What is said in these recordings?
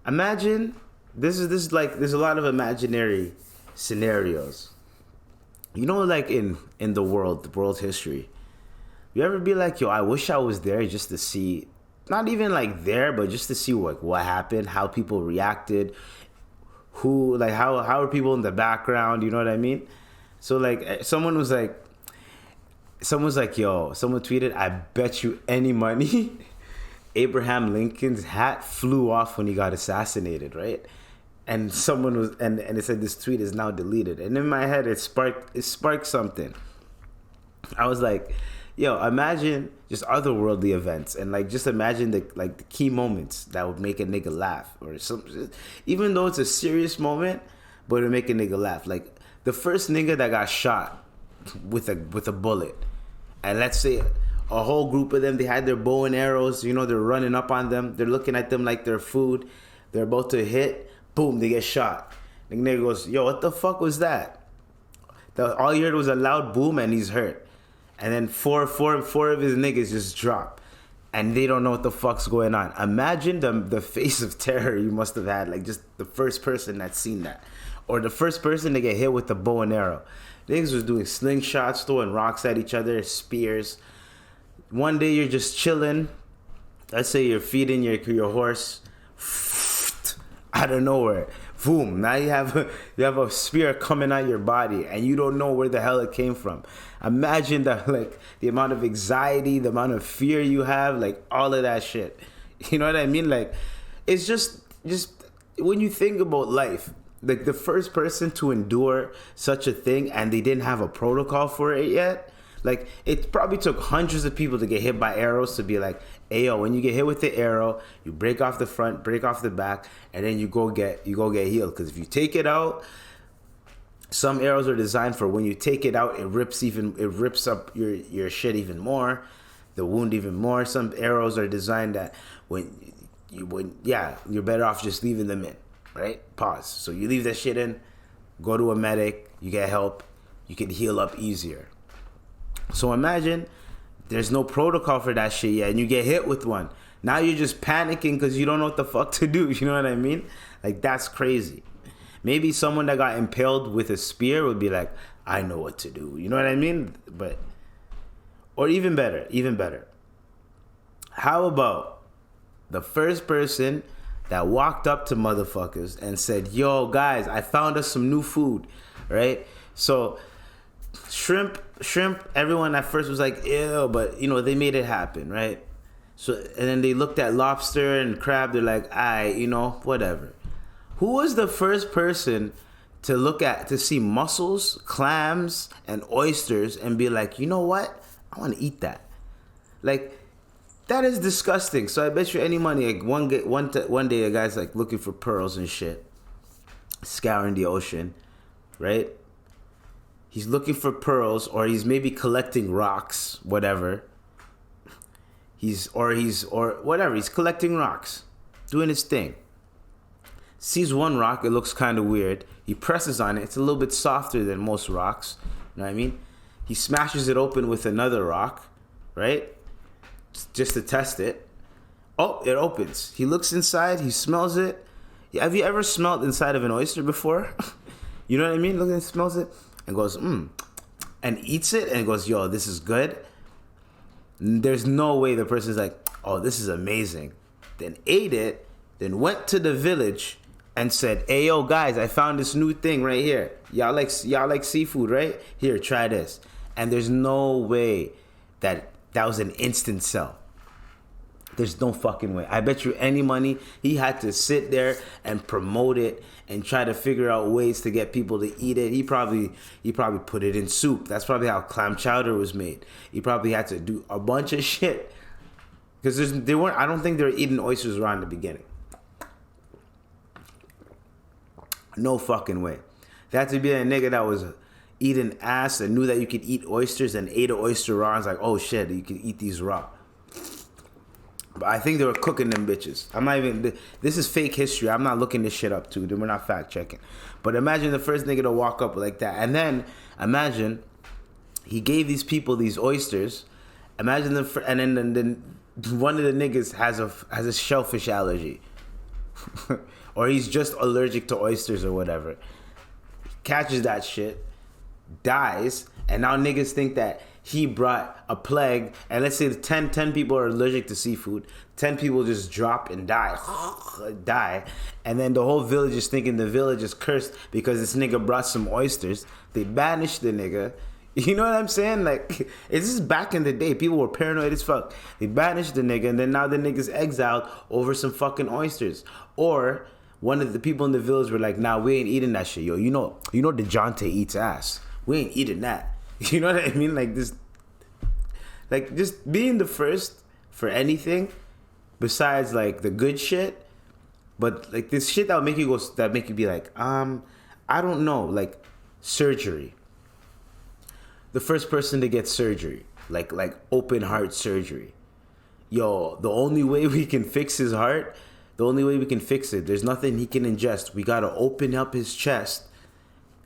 Imagine this is like there's a lot of imaginary scenarios. You know, like in the world history. You ever be like, yo, I wish I was there just to see, not even like there, but just to see what happened, how people reacted, who like how are people in the background, you know what I mean? So like someone's like, yo, someone tweeted, I bet you any money Abraham Lincoln's hat flew off when he got assassinated, right? And someone was and it said this tweet is now deleted. And in my head it sparked something. I was like, yo, imagine just otherworldly events and like just imagine the key moments that would make a nigga laugh or something. Even though it's a serious moment, but it'll make a nigga laugh. Like the first nigga that got shot with a bullet, and let's say a whole group of them, they had their bow and arrows, you know, they're running up on them, they're looking at them like they're food, they're about to hit, boom, they get shot. The nigga goes, yo, what the fuck was that? All you heard was a loud boom and he's hurt. And then four of his niggas just drop. And they don't know what the fuck's going on. Imagine the face of terror you must have had, like just the first person that's seen that. Or the first person to get hit with the bow and arrow. Niggas was doing slingshots, throwing rocks at each other, spears. One day you're just chilling. Let's say you're feeding your horse. Out of nowhere, boom! Now you have a spear coming out your body, and you don't know where the hell it came from. Imagine that, like the amount of anxiety, the amount of fear you have, like all of that shit. You know what I mean? Like it's just when you think about life, like the first person to endure such a thing, and they didn't have a protocol for it yet. Like, it probably took hundreds of people to get hit by arrows to be like, hey, yo, when you get hit with the arrow, you break off the front, break off the back, and then you go get healed. Because if you take it out, some arrows are designed for when you take it out, it rips up your shit even more, the wound even more. Some arrows are designed that you're better off just leaving them in, right? Pause. So you leave that shit in, go to a medic, you get help, you can heal up easier. So imagine there's no protocol for that shit yet, and you get hit with one. Now you're just panicking because you don't know what the fuck to do. You know what I mean? Like, that's crazy. Maybe someone that got impaled with a spear would be like, I know what to do. You know what I mean? Or even better. How about the first person that walked up to motherfuckers and said, yo, guys, I found us some new food, right? So shrimp, everyone at first was like, ew, but, you know, they made it happen, right? So, and then they looked at lobster and crab, they're like, you know, whatever. Who was the first person to see mussels, clams, and oysters and be like, you know what? I want to eat that. Like, that is disgusting. So I bet you any money, like one day a guy's like looking for pearls and shit, scouring the ocean, right? He's looking for pearls, or he's maybe collecting rocks, whatever. He's collecting rocks, doing his thing. Sees one rock, it looks kind of weird. He presses on it. It's a little bit softer than most rocks. You know what I mean? He smashes it open with another rock, right? Just to test it. Oh, it opens. He looks inside. He smells it. Have you ever smelled inside of an oyster before? You know what I mean? Look at it, smells it. And goes, and eats it, and goes, yo, this is good. There's no way the person's like, oh, this is amazing. Then ate it, then went to the village and said, hey, yo, guys, I found this new thing right here. Y'all like seafood, right? Here, try this. And there's no way that was an instant sell. There's no fucking way. I bet you any money he had to sit there and promote it and try to figure out ways to get people to eat it. He probably put it in soup. That's probably how clam chowder was made. He probably had to do a bunch of shit because I don't think they were eating oysters raw in the beginning. No fucking way. There had to be a nigga that was eating ass and knew that you could eat oysters and ate an oyster raw. And was like, oh shit, you can eat these raw. But I think they were cooking them bitches. This is fake history. I'm not looking this shit up too. We're not fact checking. But imagine the first nigga to walk up like that. And then imagine he gave these people these oysters. Imagine and then one of the niggas has a shellfish allergy. or he's just allergic to oysters or whatever. Catches that shit, dies, and now niggas think that he brought a plague, and let's say 10 people are allergic to seafood, 10 people just drop and die, and then the whole village is thinking the village is cursed because this nigga brought some oysters. They banish the nigga. You know what I'm saying? Like, it's just back in the day. People were paranoid as fuck. They banished the nigga, and then now the nigga's exiled over some fucking oysters. Or one of the people in the village were like, nah, we ain't eating that shit, yo. You know DeJounte eats ass. We ain't eating that. You know what I mean? Like this, like just being the first for anything besides like the good shit, but like this shit that make you be like, I don't know, like surgery. The first person to get surgery, like open heart surgery. Yo, the only way we can fix his heart, the only way we can fix it, there's nothing he can ingest. We gotta open up his chest,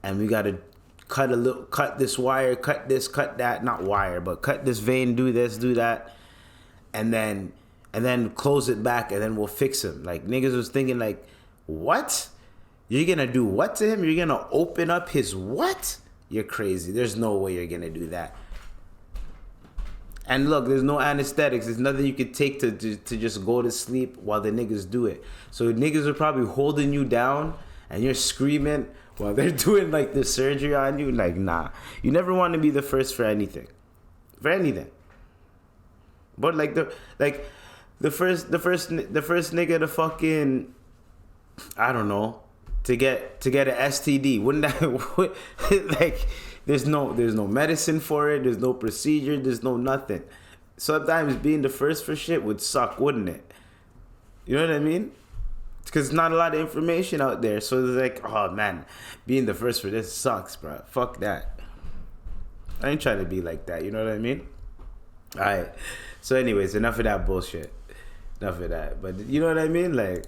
and we gotta cut this wire, cut this, cut that, not wire, but cut this vein, do this, do that, and then close it back, and then we'll fix him. Like niggas was thinking like, what? You're gonna do what to him? You're gonna open up his what? You're crazy. There's no way you're gonna do that. And look, there's no anesthetics. There's nothing you could take to just go to sleep while the niggas do it. So niggas are probably holding you down and you're screaming while they're doing like the surgery on you. Like, nah. You never want to be the first for anything. For anything. But like the first nigga to fucking, I don't know, to get an STD. Wouldn't that like there's no medicine for it, there's no procedure, there's no nothing. Sometimes being the first for shit would suck, wouldn't it? You know what I mean? Because not a lot of information out there. So it's like, oh man, being the first for this sucks, bro. Fuck that. I ain't trying to be like that, you know what I mean? Alright. So anyways, enough of that bullshit. Enough of that. But you know what I mean? Like,